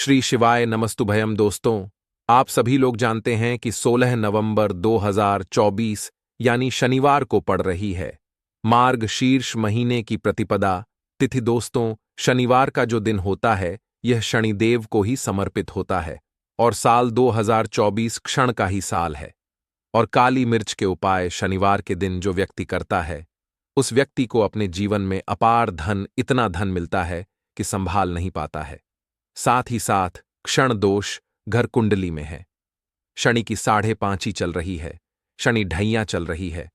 श्री शिवाय नमस्तुभयम। दोस्तों, आप सभी लोग जानते हैं कि 16 नवंबर 2024 यानी शनिवार को पड़ रही है मार्ग शीर्ष महीने की प्रतिपदा तिथि। दोस्तों, शनिवार का जो दिन होता है यह शनिदेव को ही समर्पित होता है और साल 2024 क्षण का ही साल है। और काली मिर्च के उपाय शनिवार के दिन जो व्यक्ति करता है उस व्यक्ति को अपने जीवन में अपार धन, इतना धन मिलता है कि संभाल नहीं पाता है। साथ ही साथ क्षण दोष घर कुंडली में है। शनि की 5.5 चल रही है, शनि ढैया चल रही है।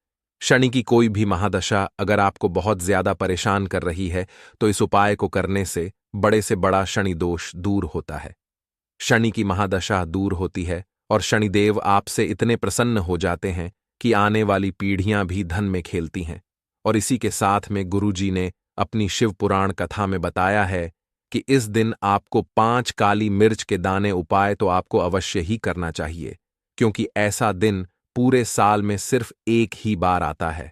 शनि की कोई भी महादशा अगर आपको बहुत ज्यादा परेशान कर रही है तो इस उपाय को करने से बड़ा शनि दोष दूर होता है। शनि की महादशा दूर होती है और शनिदेव आपसे इतने प्रसन्न हो जाते हैं कि आने वाली पीढ़ियां भी धन में खेलती हैं। और इसी के साथ में गुरुजी ने अपनी शिव पुराण कथा में बताया है कि इस दिन आपको 5 काली मिर्च के दाने उपाय तो आपको अवश्य ही करना चाहिए, क्योंकि ऐसा दिन पूरे साल में सिर्फ एक ही बार आता है।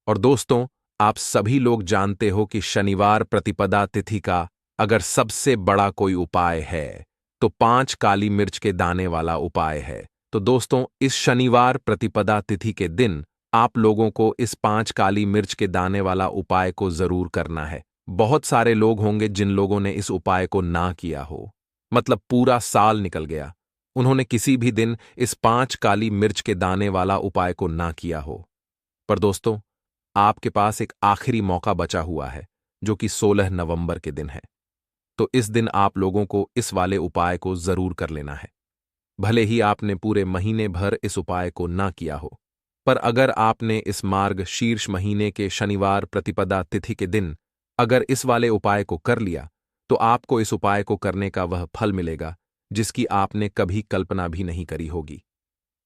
और दोस्तों, आप सभी लोग जानते हो कि शनिवार प्रतिपदा तिथि का अगर सबसे बड़ा कोई उपाय है तो 5 काली मिर्च के दाने वाला उपाय है। तो दोस्तों, इस शनिवार प्रतिपदा तिथि के दिन आप लोगों को इस 5 काली मिर्च के दाने वाला उपाय को जरूर करना है। बहुत सारे लोग होंगे जिन लोगों ने इस उपाय को ना किया हो, मतलब पूरा साल निकल गया, उन्होंने किसी भी दिन इस 5 काली मिर्च के दाने वाला उपाय को ना किया हो। पर दोस्तों, आपके पास एक आखिरी मौका बचा हुआ है जो कि 16 नवंबर के दिन है। तो इस दिन आप लोगों को इस वाले उपाय को जरूर कर लेना है। भले ही आपने पूरे महीने भर इस उपाय को ना किया हो, पर अगर आपने इस मार्ग शीर्ष महीने के शनिवार प्रतिपदा तिथि के दिन अगर इस वाले उपाय को कर लिया तो आपको इस उपाय को करने का वह फल मिलेगा जिसकी आपने कभी कल्पना भी नहीं करी होगी।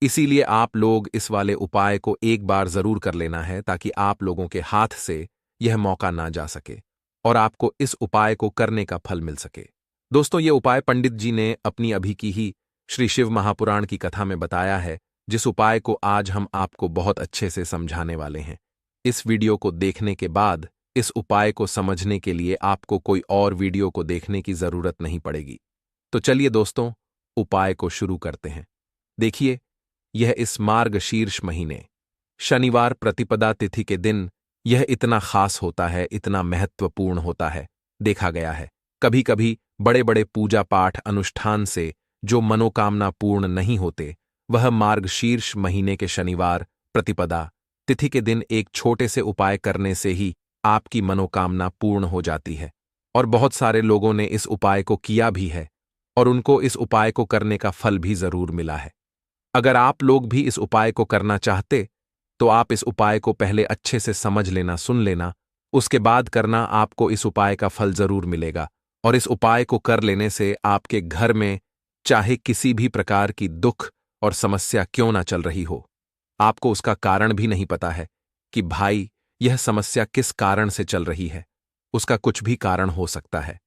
इसीलिए आप लोग इस वाले उपाय को एक बार जरूर कर लेना है ताकि आप लोगों के हाथ से यह मौका ना जा सके और आपको इस उपाय को करने का फल मिल सके। दोस्तों, ये उपाय पंडित जी ने अपनी अभी की ही श्री शिव महापुराण की कथा में बताया है, जिस उपाय को आज हम आपको बहुत अच्छे से समझाने वाले हैं। इस वीडियो को देखने के बाद इस उपाय को समझने के लिए आपको कोई और वीडियो को देखने की जरूरत नहीं पड़ेगी। तो चलिए दोस्तों, उपाय को शुरू करते हैं। देखिए, यह इस मार्ग शीर्ष महीने शनिवार प्रतिपदा तिथि के दिन यह इतना खास होता है, इतना महत्वपूर्ण होता है। देखा गया है कभी कभी बड़े बड़े पूजा पाठ अनुष्ठान से जो मनोकामना पूर्ण नहीं होते, वह मार्ग शीर्ष महीने के शनिवार प्रतिपदा तिथि के दिन एक छोटे से उपाय करने से ही आपकी मनोकामना पूर्ण हो जाती है। और बहुत सारे लोगों ने इस उपाय को किया भी है और उनको इस उपाय को करने का फल भी जरूर मिला है। अगर आप लोग भी इस उपाय को करना चाहते तो आप इस उपाय को पहले अच्छे से समझ लेना, सुन लेना, उसके बाद करना। आपको इस उपाय का फल जरूर मिलेगा और इस उपाय को कर लेने से आपके घर में चाहे किसी भी प्रकार की दुख और समस्या क्यों ना चल रही हो, आपको उसका कारण भी नहीं पता है कि भाई यह समस्या किस कारण से चल रही है। उसका कुछ भी कारण हो सकता है,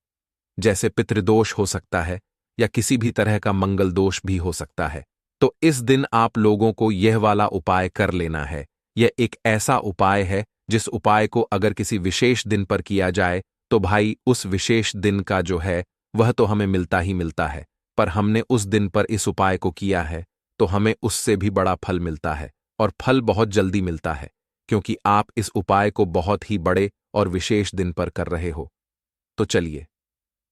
जैसे पितृदोष हो सकता है या किसी भी तरह का मंगल दोष भी हो सकता है। तो इस दिन आप लोगों को यह वाला उपाय कर लेना है। यह एक ऐसा उपाय है जिस उपाय को अगर किसी विशेष दिन पर किया जाए तो भाई उस विशेष दिन का जो है वह तो हमें मिलता ही मिलता है, पर हमने उस दिन पर इस उपाय को किया है तो हमें उससे भी बड़ा फल मिलता है और फल बहुत जल्दी मिलता है, क्योंकि आप इस उपाय को बहुत ही बड़े और विशेष दिन पर कर रहे हो। तो चलिए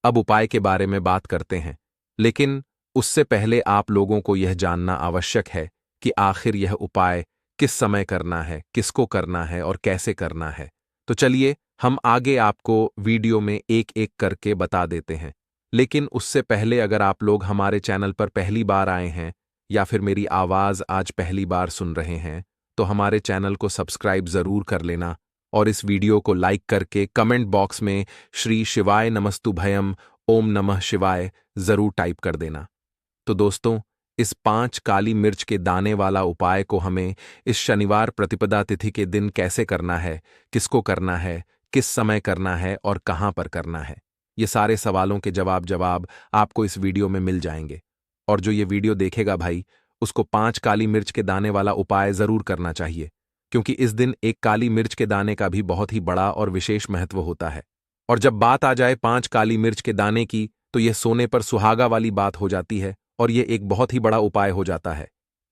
अब उपाय के बारे में बात करते हैं, लेकिन उससे पहले आप लोगों को यह जानना आवश्यक है कि आखिर यह उपाय किस समय करना है, किसको करना है और कैसे करना है। तो चलिए हम आगे आपको वीडियो में एक एक करके बता देते हैं। लेकिन उससे पहले अगर आप लोग हमारे चैनल पर पहली बार आए हैं या फिर मेरी आवाज़ आज पहली बार सुन रहे हैं तो हमारे चैनल को सब्सक्राइब जरूर कर लेना और इस वीडियो को लाइक करके कमेंट बॉक्स में श्री शिवाय नमस्तुभयम ओम नमः शिवाय जरूर टाइप कर देना। तो दोस्तों, इस 5 काली मिर्च के दाने वाला उपाय को हमें इस शनिवार प्रतिपदा तिथि के दिन कैसे करना है, किसको करना है, किस समय करना है और कहां पर करना है, ये सारे सवालों के जवाब आपको इस वीडियो में मिल जाएंगे। और जो ये वीडियो देखेगा भाई, उसको 5 काली मिर्च के दाने वाला उपाय जरूर करना चाहिए, क्योंकि इस दिन एक काली मिर्च के दाने का भी बहुत ही बड़ा और विशेष महत्व होता है। और जब बात आ जाए 5 काली मिर्च के दाने की तो यह सोने पर सुहागा वाली बात हो जाती है और यह एक बहुत ही बड़ा उपाय हो जाता है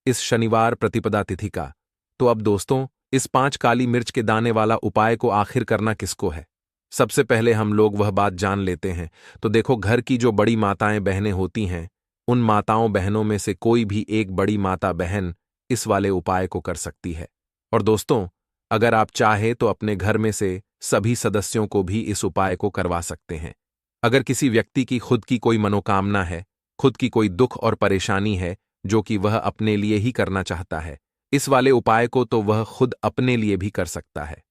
इस शनिवार प्रतिपदा तिथि का। तो अब दोस्तों, इस 5 काली मिर्च के दाने वाला उपाय को आखिर करना किसको है? सबसे पहले हम लोग वह बात जान लेते हैं। तो देखो, घर की जो बड़ी माताएं बहनें होती हैं, उन माताओं बहनों में से कोई भी एक बड़ी माता बहन इस वाले उपाय को कर सकती है। और दोस्तों, अगर आप चाहे तो अपने घर में से सभी सदस्यों को भी इस उपाय को करवा सकते हैं। अगर किसी व्यक्ति की खुद की कोई मनोकामना है, खुद की कोई दुख और परेशानी है जो कि वह अपने लिए ही करना चाहता है, इस वाले उपाय को तो वह खुद अपने लिए भी कर सकता है।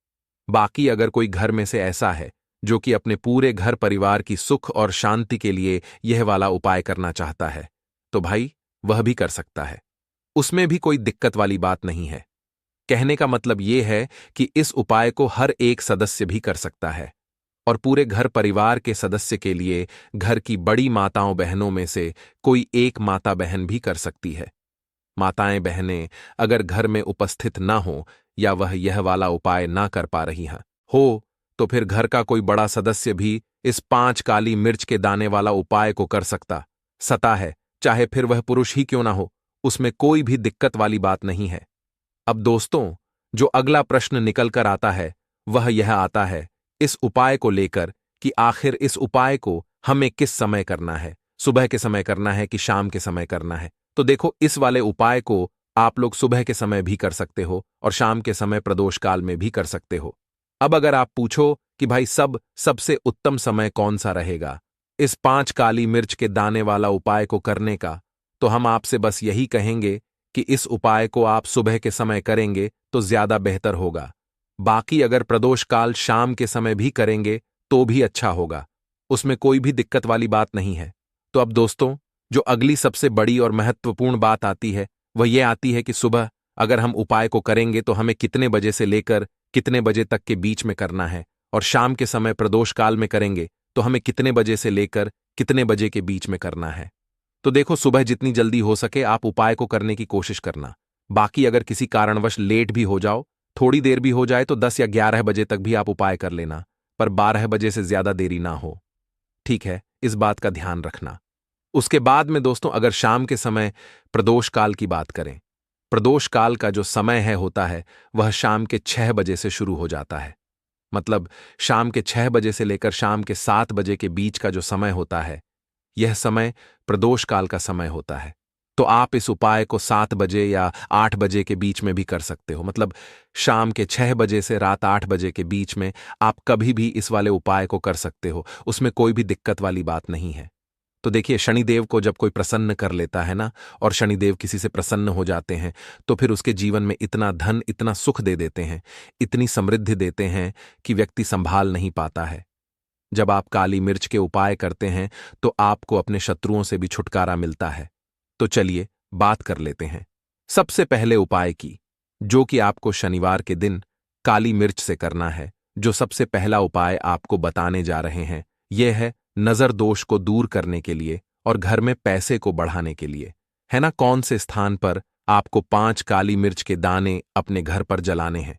बाकी अगर कोई घर में से ऐसा है जो कि अपने पूरे घर परिवार की सुख और शांति के लिए यह वाला उपाय करना चाहता है, तो भाई वह भी कर सकता है। उसमें भी कोई दिक्कत वाली बात नहीं है। कहने का मतलब यह है कि इस उपाय को हर एक सदस्य भी कर सकता है और पूरे घर परिवार के सदस्य के लिए घर की बड़ी माताओं बहनों में से कोई एक माता बहन भी कर सकती है। माताएं बहनें अगर घर में उपस्थित ना हो या वह यह वाला उपाय ना कर पा रही हैं हो, तो फिर घर का कोई बड़ा सदस्य भी इस 5 काली मिर्च के दाने वाला उपाय को कर सकता है, चाहे फिर वह पुरुष ही क्यों ना हो। उसमें कोई भी दिक्कत वाली बात नहीं है। अब दोस्तों, जो अगला प्रश्न निकल कर आता है वह यह आता है इस उपाय को लेकर कि आखिर इस उपाय को हमें किस समय करना है, सुबह के समय करना है कि शाम के समय करना है। तो देखो, इस वाले उपाय को आप लोग सुबह के समय भी कर सकते हो और शाम के समय प्रदोष काल में भी कर सकते हो। अब अगर आप पूछो कि भाई सबसे उत्तम समय कौन सा रहेगा इस 5 काली मिर्च के दाने वाला उपाय को करने का, तो हम आपसे बस यही कहेंगे कि इस उपाय को आप सुबह के समय करेंगे तो ज्यादा बेहतर होगा। बाकी अगर प्रदोष काल शाम के समय भी करेंगे तो भी अच्छा होगा, उसमें कोई भी दिक्कत वाली बात नहीं है। तो अब दोस्तों, जो अगली सबसे बड़ी और महत्वपूर्ण बात आती है वह यह आती है कि सुबह अगर हम उपाय को करेंगे तो हमें कितने बजे से लेकर कितने बजे तक के बीच में करना है, और शाम के समय प्रदोष काल में करेंगे तो हमें कितने बजे से लेकर कितने बजे के बीच में करना है। तो देखो, सुबह जितनी जल्दी हो सके आप उपाय को करने की कोशिश करना। बाकी अगर किसी कारणवश लेट भी हो जाओ, थोड़ी देर भी हो जाए, तो 10 या 11 बजे तक भी आप उपाय कर लेना, पर 12 बजे से ज्यादा देरी ना हो। ठीक है, इस बात का ध्यान रखना। उसके बाद में दोस्तों, अगर शाम के समय प्रदोष काल की बात करें, प्रदोष काल का जो समय होता है वह शाम के 6 बजे से शुरू हो जाता है। मतलब शाम के 6 बजे से लेकर शाम के 7 बजे के बीच का जो समय होता है, यह समय प्रदोष काल का समय होता है। तो आप इस उपाय को 7 बजे या 8 बजे के बीच में भी कर सकते हो। मतलब शाम के 6 बजे से रात 8 बजे के बीच में आप कभी भी इस वाले उपाय को कर सकते हो, उसमें कोई भी दिक्कत वाली बात नहीं है। तो देखिए, शनिदेव को जब कोई प्रसन्न कर लेता है ना, और शनिदेव किसी से प्रसन्न हो जाते हैं, तो फिर उसके जीवन में इतना धन, इतना सुख दे देते हैं, इतनी समृद्धि देते हैं कि व्यक्ति संभाल नहीं पाता है। जब आप काली मिर्च के उपाय करते हैं तो आपको अपने शत्रुओं से भी छुटकारा मिलता है। तो चलिए बात कर लेते हैं सबसे पहले उपाय की, जो कि आपको शनिवार के दिन काली मिर्च से करना है। जो सबसे पहला उपाय आपको बताने जा रहे हैं यह है नजर दोष को दूर करने के लिए और घर में पैसे को बढ़ाने के लिए। है ना, कौन से स्थान पर आपको 5 काली मिर्च के दाने अपने घर पर जलाने हैं,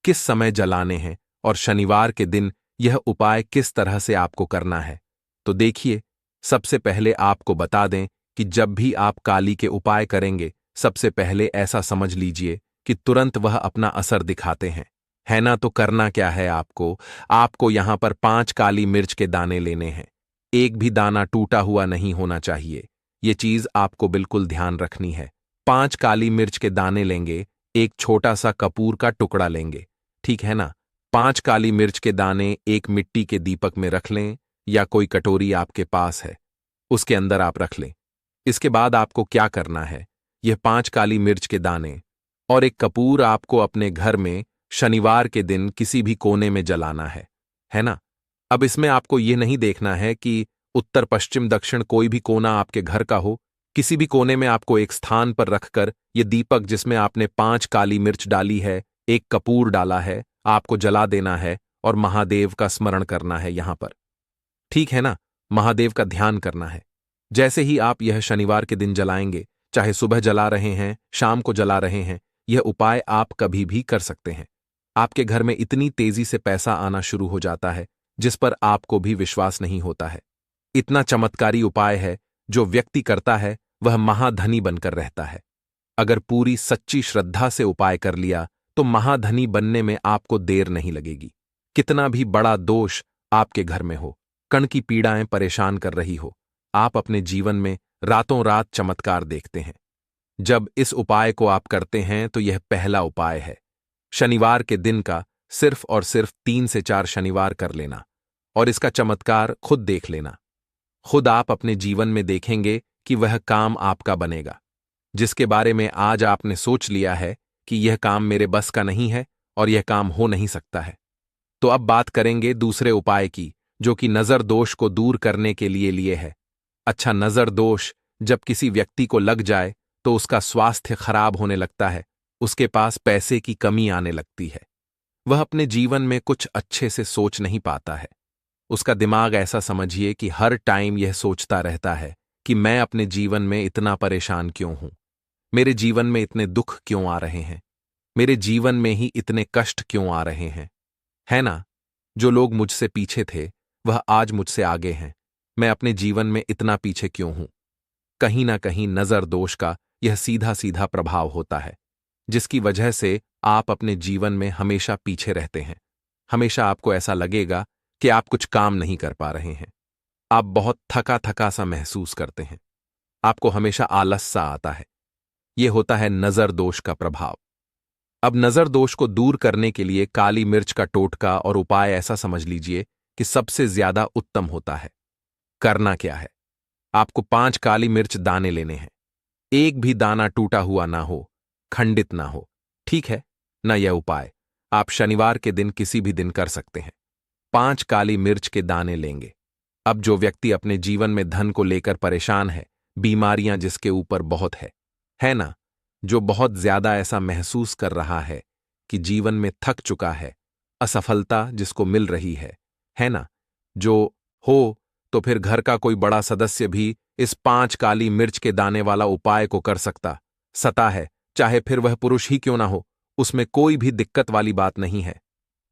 किस समय जलाने हैं, और शनिवार के दिन यह उपाय किस तरह से आपको करना है। तो देखिए, सबसे पहले आपको बता दें कि जब भी आप काली के उपाय करेंगे, सबसे पहले ऐसा समझ लीजिए कि तुरंत वह अपना असर दिखाते हैं। है ना, तो करना क्या है आपको यहां पर 5 काली मिर्च के दाने लेने हैं। एक भी दाना टूटा हुआ नहीं होना चाहिए, ये चीज आपको बिल्कुल ध्यान रखनी है। 5 काली मिर्च के दाने लेंगे, एक छोटा सा कपूर का टुकड़ा लेंगे, ठीक है ना। 5 काली मिर्च के दाने एक मिट्टी के दीपक में रख लें या कोई कटोरी आपके पास है उसके अंदर आप रख लें। इसके बाद आपको क्या करना है, यह 5 काली मिर्च के दाने और एक कपूर आपको अपने घर में शनिवार के दिन किसी भी कोने में जलाना है ना। अब इसमें आपको यह नहीं देखना है कि उत्तर पश्चिम दक्षिण कोई भी कोना आपके घर का हो, किसी भी कोने में आपको एक स्थान पर रखकर यह दीपक जिसमें आपने 5 काली मिर्च डाली है, एक कपूर डाला है, आपको जला देना है और महादेव का स्मरण करना है यहां पर। ठीक है ना, महादेव का ध्यान करना है। जैसे ही आप यह शनिवार के दिन जलाएंगे, चाहे सुबह जला रहे हैं, शाम को जला रहे हैं, यह उपाय आप कभी भी कर सकते हैं। आपके घर में इतनी तेजी से पैसा आना शुरू हो जाता है जिस पर आपको भी विश्वास नहीं होता है। इतना चमत्कारी उपाय है, जो व्यक्ति करता है वह महाधनी बनकर रहता है। अगर पूरी सच्ची श्रद्धा से उपाय कर लिया तो महाधनी बनने में आपको देर नहीं लगेगी। कितना भी बड़ा दोष आपके घर में हो, कण की पीड़ाएं परेशान कर रही हो, आप अपने जीवन में रातों रात चमत्कार देखते हैं। जब इस उपाय को आप करते हैं तो यह पहला उपाय है। शनिवार के दिन का सिर्फ और सिर्फ 3 से 4 शनिवार कर लेना और इसका चमत्कार खुद देख लेना। खुद आप अपने जीवन में देखेंगे कि वह काम आपका बनेगा जिसके बारे में आज आपने सोच लिया है कि यह काम मेरे बस का नहीं है और यह काम हो नहीं सकता है। तो अब बात करेंगे दूसरे उपाय की, जो कि नजर दोष को दूर करने के लिए है। अच्छा, नजर दोष जब किसी व्यक्ति को लग जाए तो उसका स्वास्थ्य खराब होने लगता है, उसके पास पैसे की कमी आने लगती है, वह अपने जीवन में कुछ अच्छे से सोच नहीं पाता है। उसका दिमाग ऐसा समझिए कि हर टाइम यह सोचता रहता है कि मैं अपने जीवन में इतना परेशान क्यों हूं, मेरे जीवन में इतने दुख क्यों आ रहे हैं, मेरे जीवन में ही इतने कष्ट क्यों आ रहे हैं, है ना। जो लोग मुझसे पीछे थे वह आज मुझसे आगे हैं, मैं अपने जीवन में इतना पीछे क्यों हूं। कहीं ना कहीं नजर दोष का यह सीधा सीधा प्रभाव होता है, जिसकी वजह से आप अपने जीवन में हमेशा पीछे रहते हैं। हमेशा आपको ऐसा लगेगा कि आप कुछ काम नहीं कर पा रहे हैं, आप बहुत थका थका सा महसूस करते हैं, आपको हमेशा आलस सा आता है। यह होता है नजर दोष का प्रभाव। अब नजर दोष को दूर करने के लिए काली मिर्च का टोटका और उपाय ऐसा समझ लीजिए कि सबसे ज्यादा उत्तम होता है। करना क्या है, आपको 5 काली मिर्च दाने लेने हैं। एक भी दाना टूटा हुआ ना हो, खंडित ना हो, ठीक है ना। यह उपाय आप शनिवार के दिन किसी भी दिन कर सकते हैं। 5 काली मिर्च के दाने लेंगे। अब जो व्यक्ति अपने जीवन में धन को लेकर परेशान है, बीमारियां जिसके ऊपर बहुत है ना, जो बहुत ज्यादा ऐसा महसूस कर रहा है कि जीवन में थक चुका है, असफलता जिसको मिल रही है ना, जो हो तो फिर घर का कोई बड़ा सदस्य भी इस 5 काली मिर्च के दाने वाला उपाय को कर सकता है, चाहे फिर वह पुरुष ही क्यों ना हो, उसमें कोई भी दिक्कत वाली बात नहीं है।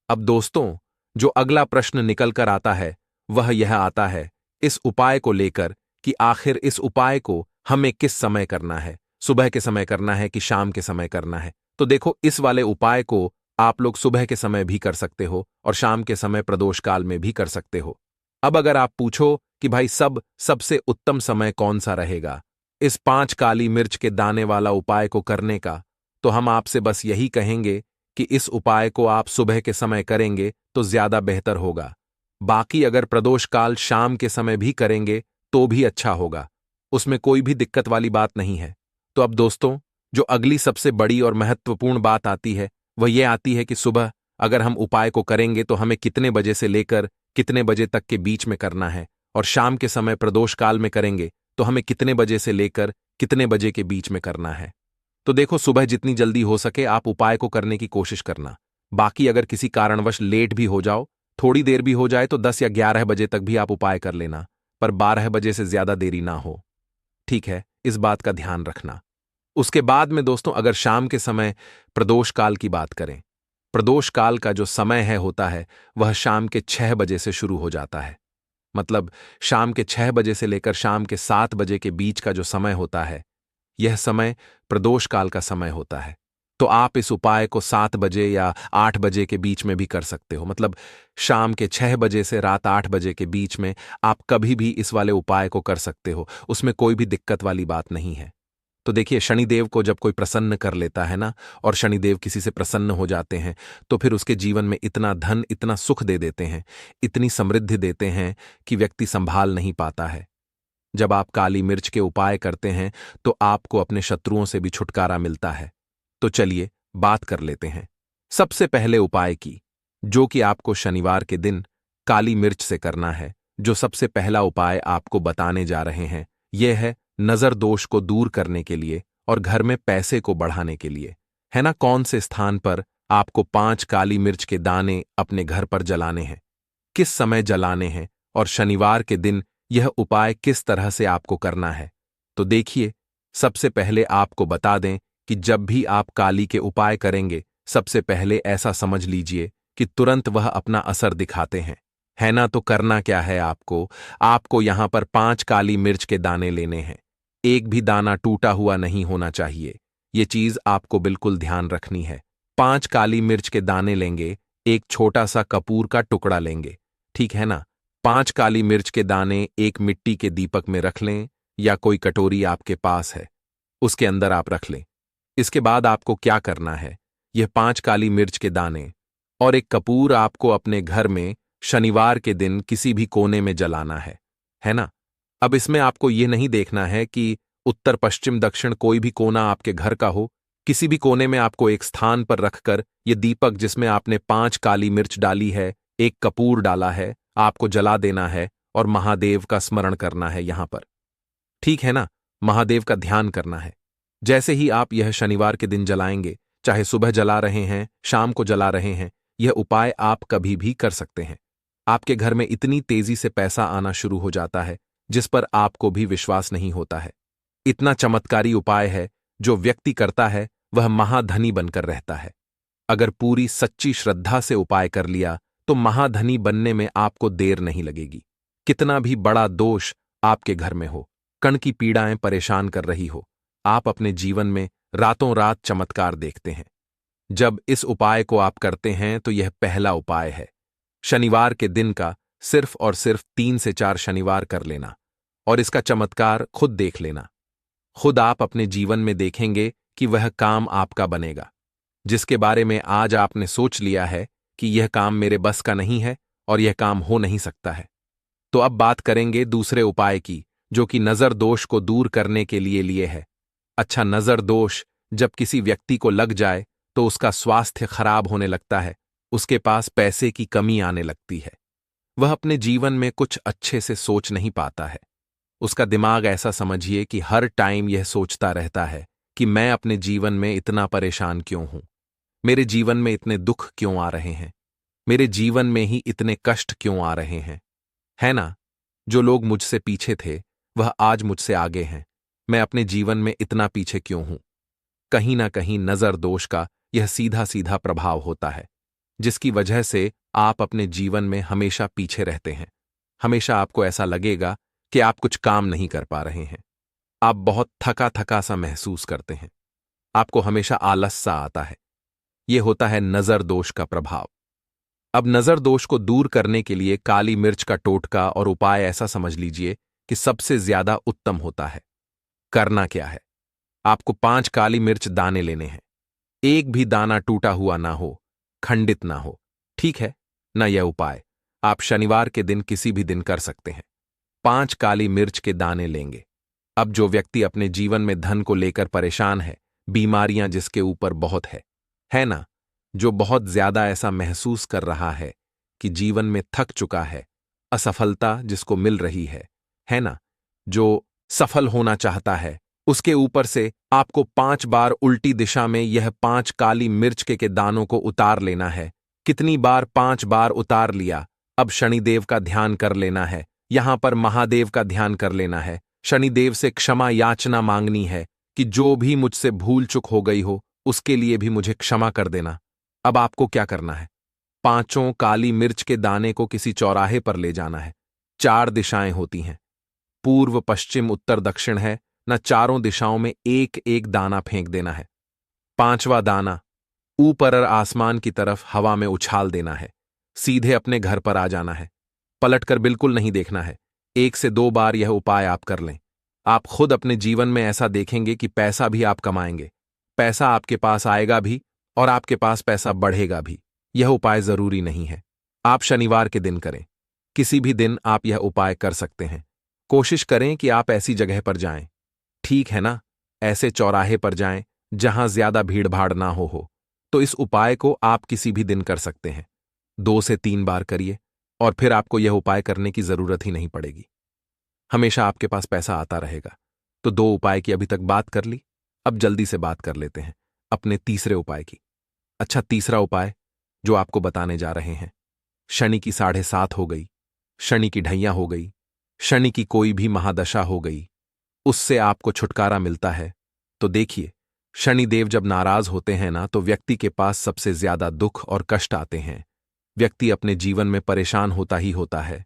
अब दोस्तों, जो अगला प्रश्न निकल कर आता है वह यह आता है इस उपाय को लेकर कि आखिर इस उपाय को हमें किस समय करना है, सुबह के समय करना है कि शाम के समय करना है। तो देखो, इस वाले उपाय को आप लोग सुबह के समय भी कर सकते हो और शाम के समय प्रदोष काल में भी कर सकते हो। अब अगर आप पूछो कि भाई सबसे उत्तम समय कौन सा रहेगा इस 5 काली मिर्च के दाने वाला उपाय को करने का, तो हम आपसे बस यही कहेंगे कि इस उपाय को आप सुबह के समय करेंगे तो ज्यादा बेहतर होगा। बाकी अगर प्रदोष काल शाम के समय भी करेंगे तो भी अच्छा होगा, उसमें कोई भी दिक्कत वाली बात नहीं है। तो अब दोस्तों, जो अगली सबसे बड़ी और महत्वपूर्ण बात आती है वह यह आती है कि सुबह अगर हम उपाय को करेंगे तो हमें कितने बजे से लेकर कितने बजे तक के बीच में करना है, और शाम के समय प्रदोष काल में करेंगे तो हमें कितने बजे से लेकर कितने बजे के बीच में करना है। तो देखो, सुबह जितनी जल्दी हो सके आप उपाय को करने की कोशिश करना। बाकी अगर किसी कारणवश लेट भी हो जाओ, थोड़ी देर भी हो जाए, तो 10 या 11 बजे तक भी आप उपाय कर लेना, पर 12 बजे से ज्यादा देरी ना हो, ठीक है, इस बात का ध्यान रखना। उसके बाद में दोस्तों, अगर शाम के समय प्रदोष काल की बात करें, प्रदोष काल का जो समय होता है वह शाम के 6 बजे से शुरू हो जाता है। मतलब शाम के 6 बजे से लेकर शाम के 7 बजे के बीच का जो समय होता है, यह समय प्रदोष काल का समय होता है। तो आप इस उपाय को 7 बजे या 8 बजे के बीच में भी कर सकते हो। मतलब शाम के 6 बजे से रात 8 बजे के बीच में आप कभी भी इस वाले उपाय को कर सकते हो, उसमें कोई भी दिक्कत वाली बात नहीं है। तो देखिए, शनिदेव को जब कोई प्रसन्न कर लेता है ना, और शनिदेव किसी से प्रसन्न हो जाते हैं, तो फिर उसके जीवन में इतना धन, इतना सुख दे देते हैं, इतनी समृद्धि देते हैं कि व्यक्ति संभाल नहीं पाता है। जब आप काली मिर्च के उपाय करते हैं तो आपको अपने शत्रुओं से भी छुटकारा मिलता है। तो चलिए बात कर लेते हैं सबसे पहले उपाय की, जो कि आपको शनिवार के दिन काली मिर्च से करना है। जो सबसे पहला उपाय आपको बताने जा रहे हैं यह है नजर दोष को दूर करने के लिए और घर में पैसे को बढ़ाने के लिए, है ना। कौन से स्थान पर आपको 5 काली मिर्च के दाने अपने घर पर जलाने हैं, किस समय जलाने हैं, और शनिवार के दिन यह उपाय किस तरह से आपको करना है। तो देखिए, सबसे पहले आपको बता दें कि जब भी आप काली के उपाय करेंगे, सबसे पहले ऐसा समझ लीजिए कि तुरंत वह अपना असर दिखाते हैं। है ना? तो करना क्या है आपको? आपको यहां पर 5 काली मिर्च के दाने लेने हैं। एक भी दाना टूटा हुआ नहीं होना चाहिए। ये चीज आपको बिल्कुल ध्यान रखनी है। 5 काली मिर्च के दाने लेंगे, एक छोटा सा कपूर का टुकड़ा लेंगे, ठीक है ना? 5 काली मिर्च के दाने एक मिट्टी के दीपक में रख लें या कोई कटोरी आपके पास है, उसके अंदर आप रख लें। इसके बाद आपको क्या करना है? यह 5 काली मिर्च के दाने और एक कपूर आपको अपने घर में शनिवार के दिन किसी भी कोने में जलाना है ना? अब इसमें आपको यह नहीं देखना है कि उत्तर पश्चिम दक्षिण कोई भी कोना आपके घर का हो। किसी भी कोने में आपको एक स्थान पर रखकर यह दीपक जिसमें आपने 5 काली मिर्च डाली है, एक कपूर डाला है, आपको जला देना है और महादेव का स्मरण करना है यहां पर, ठीक है ना? महादेव का ध्यान करना है। जैसे ही आप यह शनिवार के दिन जलाएंगे, चाहे सुबह जला रहे हैं, शाम को जला रहे हैं, यह उपाय आप कभी भी कर सकते हैं। आपके घर में इतनी तेजी से पैसा आना शुरू हो जाता है जिस पर आपको भी विश्वास नहीं होता है। इतना चमत्कारी उपाय है, जो व्यक्ति करता है वह महाधनी बनकर रहता है। अगर पूरी सच्ची श्रद्धा से उपाय कर लिया तो महाधनी बनने में आपको देर नहीं लगेगी। कितना भी बड़ा दोष आपके घर में हो, कण की पीड़ाएं परेशान कर रही हो, आप अपने जीवन में रातों रात चमत्कार देखते हैं। जब इस उपाय को आप करते हैं तो यह पहला उपाय है। शनिवार के दिन का सिर्फ और सिर्फ 3 से 4 शनिवार कर लेना और इसका चमत्कार खुद देख लेना। खुद आप अपने जीवन में देखेंगे कि वह काम आपका बनेगा जिसके बारे में आज आपने सोच लिया है कि यह काम मेरे बस का नहीं है और यह काम हो नहीं सकता है। तो अब बात करेंगे दूसरे उपाय की, जो कि नजर दोष को दूर करने के लिए है। अच्छा, नजर दोष जब किसी व्यक्ति को लग जाए तो उसका स्वास्थ्य खराब होने लगता है, उसके पास पैसे की कमी आने लगती है, वह अपने जीवन में कुछ अच्छे से सोच नहीं पाता है। उसका दिमाग ऐसा समझिए कि हर टाइम यह सोचता रहता है कि मैं अपने जीवन में इतना परेशान क्यों हूं, मेरे जीवन में इतने दुख क्यों आ रहे हैं, मेरे जीवन में ही इतने कष्ट क्यों आ रहे हैं, है ना? जो लोग मुझसे पीछे थे वह आज मुझसे आगे हैं, मैं अपने जीवन में इतना पीछे क्यों हूं? कहीं ना कहीं नजर दोष का यह सीधा सीधा प्रभाव होता है, जिसकी वजह से आप अपने जीवन में हमेशा पीछे रहते हैं। हमेशा आपको ऐसा लगेगा कि आप कुछ काम नहीं कर पा रहे हैं। आप बहुत थका थका सा महसूस करते हैं, आपको हमेशा आलस सा आता है। यह होता है नजर दोष का प्रभाव। अब नजर दोष को दूर करने के लिए काली मिर्च का टोटका और उपाय ऐसा समझ लीजिए कि सबसे ज्यादा उत्तम होता है। करना क्या है? आपको 5 काली मिर्च दाने लेने हैं। एक भी दाना टूटा हुआ ना हो, खंडित ना हो, ठीक है ना? यह उपाय आप शनिवार के दिन किसी भी दिन कर सकते हैं। 5 काली मिर्च के दाने लेंगे। अब जो व्यक्ति अपने जीवन में धन को लेकर परेशान है, बीमारियां जिसके ऊपर बहुत है ना? जो बहुत ज्यादा ऐसा महसूस कर रहा है कि जीवन में थक चुका है, असफलता जिसको मिल रही है ना? जो सफल होना चाहता है, उसके ऊपर से आपको 5 बार उल्टी दिशा में यह 5 काली मिर्च के दानों को उतार लेना है। कितनी बार? 5 बार उतार लिया। अब शनिदेव का ध्यान कर लेना है, यहां पर महादेव का ध्यान कर लेना है, शनिदेव से क्षमा याचना मांगनी है कि जो भी मुझसे भूल चूक हो गई हो उसके लिए भी मुझे क्षमा कर देना। अब आपको क्या करना है? 5 काली मिर्च के दाने को किसी चौराहे पर ले जाना है। 4 दिशाएं होती हैं, पूर्व पश्चिम उत्तर दक्षिण है न, चारों दिशाओं में एक एक दाना फेंक देना है। 5वां दाना ऊपर और आसमान की तरफ हवा में उछाल देना है। सीधे अपने घर पर आ जाना है, पलटकर बिल्कुल नहीं देखना है। 1 से 2 बार यह उपाय आप कर लें, आप खुद अपने जीवन में ऐसा देखेंगे कि पैसा भी आप कमाएंगे, पैसा आपके पास आएगा भी और आपके पास पैसा बढ़ेगा भी। यह उपाय जरूरी नहीं है आप शनिवार के दिन करें, किसी भी दिन आप यह उपाय कर सकते हैं। कोशिश करें कि आप ऐसी जगह पर जाएं, ठीक है ना? ऐसे चौराहे पर जाएं जहां ज्यादा भीड़ भाड़ ना हो। तो इस उपाय को आप किसी भी दिन कर सकते हैं। 2 से 3 बार करिए और फिर आपको यह उपाय करने की जरूरत ही नहीं पड़ेगी। हमेशा आपके पास पैसा आता रहेगा। तो 2 उपाय की अभी तक बात कर ली, अब जल्दी से बात कर लेते हैं अपने तीसरे उपाय की। अच्छा, तीसरा उपाय जो आपको बताने जा रहे हैं, शनि की 7.5 हो गई, शनि की ढैया हो गई, शनि की कोई भी महादशा हो गई, उससे आपको छुटकारा मिलता है। तो देखिए, शनिदेव जब नाराज होते हैं ना तो व्यक्ति के पास सबसे ज्यादा दुख और कष्ट आते हैं। व्यक्ति अपने जीवन में परेशान होता ही होता है।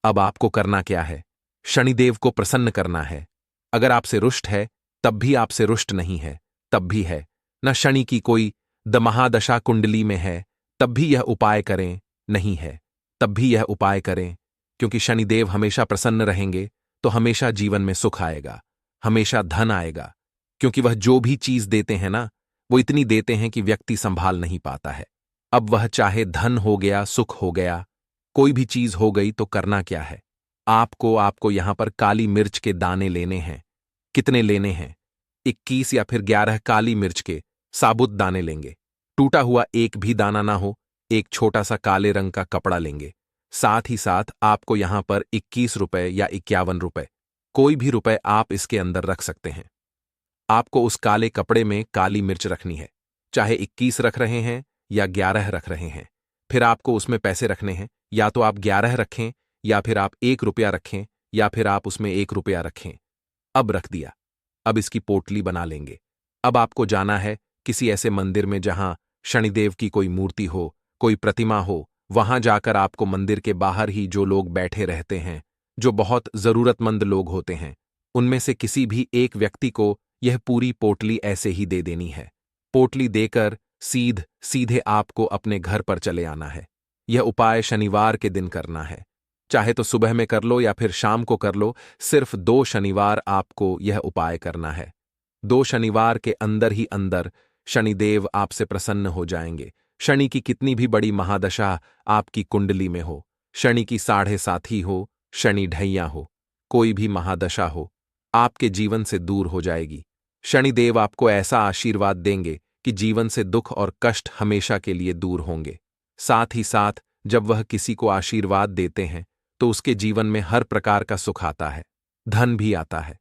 अब आपको करना क्या है? शनिदेव को प्रसन्न करना है। अगर आपसे रुष्ट है, तब भी आपसे रुष्ट नहीं है, तब भी है। न शनि की कोई दमहादशा कुंडली में है, तब भी यह उपाय करें, नहीं है, तब भी यह उपाय करें, क्योंकि शनिदेव हमेशा प्रसन्न रहेंगे तो हमेशा जीवन में सुख आएगा, हमेशा धन आएगा, क्योंकि वह जो भी चीज देते हैं ना, वो इतनी देते हैं कि व्यक्ति संभाल नहीं पाता है। अब वह चाहे धन हो गया, सुख हो गया, कोई भी चीज हो गई, तो करना क्या है? आपको यहां पर काली मिर्च के दाने लेने हैं। कितने लेने हैं? 21 या फिर 11 काली मिर्च के साबुत दाने लेंगे। टूटा हुआ एक भी दाना ना हो, एक छोटा सा काले रंग का कपड़ा लेंगे। साथ ही साथ आपको यहां पर 21 रुपए या 51 रुपए, कोई भी रुपए आप इसके अंदर रख सकते हैं। आपको उस काले कपड़े में काली मिर्च रखनी है, चाहे 21 रख रहे हैं या 11 रख रहे हैं। फिर आपको उसमें पैसे रखने हैं, या तो आप 11 रखें, या फिर आप 1 रुपया रखें, या फिर आप उसमें 1 रुपया रखें। अब रख दिया। अब इसकी पोटली बना लेंगे। अब आपको जाना है किसी ऐसे मंदिर में जहां शनिदेव की कोई मूर्ति हो, कोई प्रतिमा हो। वहां जाकर आपको मंदिर के बाहर ही जो लोग बैठे रहते हैं, जो बहुत जरूरतमंद लोग होते हैं, उनमें से किसी भी एक व्यक्ति को यह पूरी पोटली ऐसे ही दे देनी है। पोटली देकर सीधे आपको अपने घर पर चले आना है। यह उपाय शनिवार के दिन करना है। चाहे तो सुबह में कर लो या फिर शाम को कर लो, सिर्फ 2 शनिवार आपको यह उपाय करना है। 2 शनिवार के अंदर ही अंदर शनिदेव आपसे प्रसन्न हो जाएंगे। शनि की कितनी भी बड़ी महादशा आपकी कुंडली में हो, शनि की 7.5 हो, शनि ढैया हो, कोई भी महादशा हो, आपके जीवन से दूर हो जाएगी। शनिदेव आपको ऐसा आशीर्वाद देंगे कि जीवन से दुख और कष्ट हमेशा के लिए दूर होंगे। साथ ही साथ जब वह किसी को आशीर्वाद देते हैं तो उसके जीवन में हर प्रकार का सुख आता है, धन भी आता है,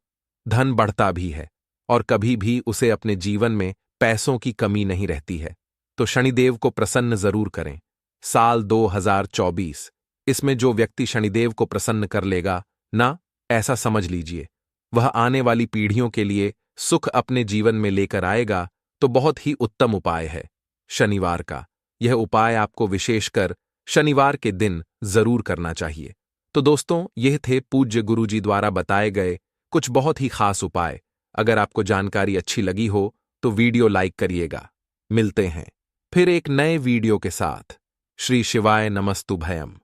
धन बढ़ता भी है, और कभी भी उसे अपने जीवन में पैसों की कमी नहीं रहती है। तो शनिदेव को प्रसन्न जरूर करें। साल 2024, इसमें जो व्यक्ति शनिदेव को प्रसन्न कर लेगा ना, ऐसा समझ लीजिए वह आने वाली पीढ़ियों के लिए सुख अपने जीवन में लेकर आएगा। तो बहुत ही उत्तम उपाय है शनिवार का। यह उपाय आपको विशेषकर शनिवार के दिन जरूर करना चाहिए। तो दोस्तों, यह थे पूज्य गुरुजी द्वारा बताए गए कुछ बहुत ही खास उपाय। अगर आपको जानकारी अच्छी लगी हो तो वीडियो लाइक करिएगा। मिलते हैं फिर एक नए वीडियो के साथ। श्री शिवाय नमस्तुभयम।